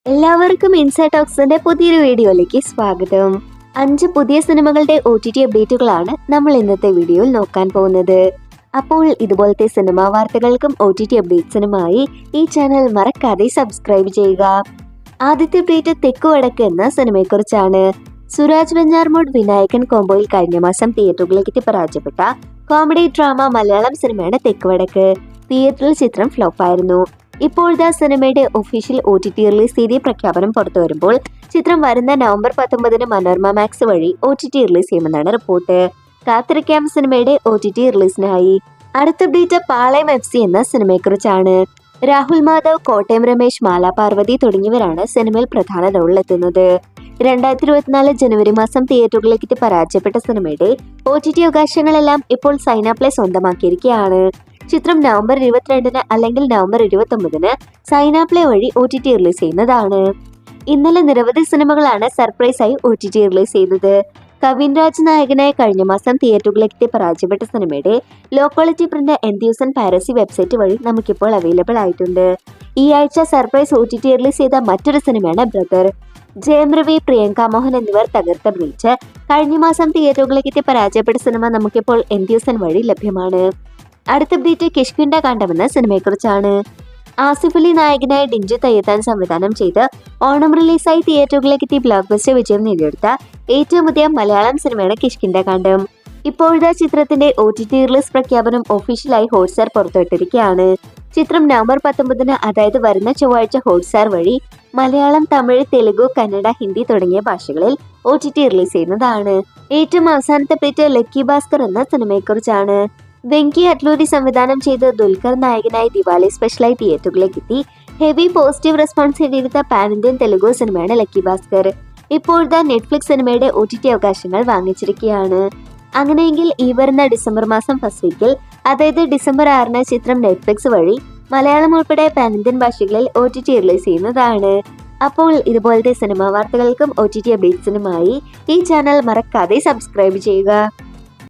എല്ലാവർക്കും ഇൻസൈഡ് ടോക്സിന്റെ പുതിയൊരു വീഡിയോയിലേക്ക് സ്വാഗതം. 5 പുതിയ സിനിമകളുടെ OTT അപ്ഡേറ്റുകളാണ് നമ്മൾ ഇന്നത്തെ വീഡിയോയിൽ നോക്കാൻ പോകുന്നത്. അപ്പോൾ ഇതുപോലത്തെ സിനിമാ വാർത്തകൾക്കും OTT അപ്ഡേറ്റ്സിനുമായി ഈ ചാനൽ മറക്കാതെ സബ്സ്ക്രൈബ് ചെയ്യുക. ആദ്യത്തെ അപ്ഡേറ്റ് തെക്കുവടക്ക് എന്ന സിനിമയെക്കുറിച്ചാണ്. സുരാജ് വെഞ്ഞാറമൂട് വിനായകൻ കോംബോയിൽ കഴിഞ്ഞ മാസം തിയേറ്ററുകളിലേക്ക് എത്തി പരാജയപ്പെട്ട കോമഡി ഡ്രാമ മലയാളം സിനിമയാണ് തെക്കുവടക്ക്. തിയേറ്ററിൽ ചിത്രം ഫ്ലോപ്പായിരുന്നു. ഇപ്പോഴത്തെ സിനിമയുടെ ഒഫീഷ്യൽ OTT റിലീസ് തീയതി പ്രഖ്യാപനം പുറത്തു വരുമ്പോൾ ചിത്രം വരുന്ന നവംബർ 19 മനോരമ മാക്സ് വഴി OTT റിലീസ് ചെയ്യുമെന്നാണ് റിപ്പോർട്ട്. കാത്തിരിക്കാം സിനിമയുടെ OTT റിലീസിനായി. അടുത്ത അപ്ഡേറ്റ് പാളയം FC എന്ന സിനിമയെക്കുറിച്ചാണ്. രാഹുൽ മാധവ്, കോട്ടയം രമേശ്, മാല പാർവതി തുടങ്ങിയവരാണ് സിനിമയിൽ പ്രധാന റോളിലെത്തുന്നത്. 2024 ജനുവരി മാസം തിയേറ്ററുകളിലേക്ക് എത്തി പരാജയപ്പെട്ട സിനിമയുടെ OTT അവകാശങ്ങളെല്ലാം ഇപ്പോൾ സൈനാപ്ലേ സ്വന്തമാക്കിയിരിക്കുകയാണ്. ചിത്രം നവംബർ 22 അല്ലെങ്കിൽ നവംബർ 29 സൈനാപ്ലേ വഴി OTT റിലീസ് ചെയ്യുന്നതാണ്. ഇന്നലെ നിരവധി സിനിമകളാണ് സർപ്രൈസായി OTT റിലീസ് ചെയ്തത്. കവിൻ രാജ് നായകനായ കഴിഞ്ഞ മാസം തിയേറ്ററുകളിലേക്ക് എത്തി പരാജയപ്പെട്ട സിനിമയുടെ ലോ ക്വാളിറ്റി പ്രിന്റ് എൻഡ്യൂസൺ പൈറസി വെബ്സൈറ്റ് വഴി നമുക്കിപ്പോൾ അവൈലബിൾ ആയിട്ടുണ്ട്. ഈ ആഴ്ച സർപ്രൈസ് OTT റിലീസ് ചെയ്ത മറ്റൊരു സിനിമയാണ് ബ്രദർ. ജയം രവി, പ്രിയങ്ക മോഹൻ എന്നിവർ തകർത്തഭിനയിച്ച് കഴിഞ്ഞ മാസം തിയേറ്ററുകളിലേക്ക് എത്തി പരാജയപ്പെട്ട സിനിമ നമുക്കിപ്പോൾ എൻഡ്യൂസൺ വഴി ലഭ്യമാണ്. അടുത്ത അപ്ഡേറ്റ് കിഷ്കിന്ധ കാണ്ഡം എന്ന സിനിമയെക്കുറിച്ചാണ്. ആസിഫ് അലി നായകനായ ഡിഞ്ചു തയ്യത്താൻ സംവിധാനം ചെയ്ത് ഓണം റിലീസായി തിയേറ്ററുകളിലേക്ക് എത്തി ബ്ലോക്ക് ബസ്റ്റർ വിജയം നേടിയെടുത്ത ഏറ്റവും പുതിയ മലയാളം സിനിമയാണ് കിഷ്കിന്ധ കാണ്ഡം. ഇപ്പോഴത്തെ ചിത്രത്തിന്റെ OTT റിലീസ് പ്രഖ്യാപനം ഒഫീഷ്യലായി ഹോട്ട്സ്റ്റാർ പുറത്തുവിട്ടിരിക്കുകയാണ്. ചിത്രം നവംബർ 19 അതായത് വരുന്ന ചൊവ്വാഴ്ച ഹോട്ട്സ്റ്റാർ വഴി മലയാളം, തമിഴ്, തെലുഗു, കന്നഡ, ഹിന്ദി തുടങ്ങിയ ഭാഷകളിൽ OTT റിലീസ് ചെയ്യുന്നതാണ്. ഏറ്റവും അവസാനത്തെ അപ്ഡേറ്റ് ലക്കി ഭാസ്കർ എന്ന സിനിമയെക്കുറിച്ചാണ്. വെങ്കി അറ്റ്ലൂരി സംവിധാനം ചെയ്ത് ദുൽഖർ നായകനായി ദിവാലി സ്പെഷ്യലായി തിയേറ്ററുകളിലേക്ക് എത്തി ഹെവി പോസിറ്റീവ് റെസ്പോൺസ് നേടിയെടുത്ത പാൻ ഇന്ത്യൻ തെലുഗു സിനിമയാണ് ലക്കി ഭാസ്കർ. ഇപ്പോഴത്തെ നെറ്റ്ഫ്ലിക്സ് സിനിമയുടെ OTT അവകാശങ്ങൾ വാങ്ങിച്ചിരിക്കുകയാണ്. അങ്ങനെയെങ്കിൽ ഈ വരുന്ന ഡിസംബർ മാസം ഫസ്റ്റ് വീക്കിൽ അതായത് ഡിസംബർ 6 ചിത്രം നെറ്റ്ഫ്ലിക്സ് വഴി മലയാളം ഉൾപ്പെടെ പാൻ ഇന്ത്യൻ ഭാഷകളിൽ OTT റിലീസ് ചെയ്യുന്നതാണ്. അപ്പോൾ ഇതുപോലത്തെ സിനിമാ വാർത്തകൾക്കും OTT അപ്ഡേറ്റ്സിനുമായി ഈ ചാനൽ മറക്കാതെ സബ്സ്ക്രൈബ് ചെയ്യുക.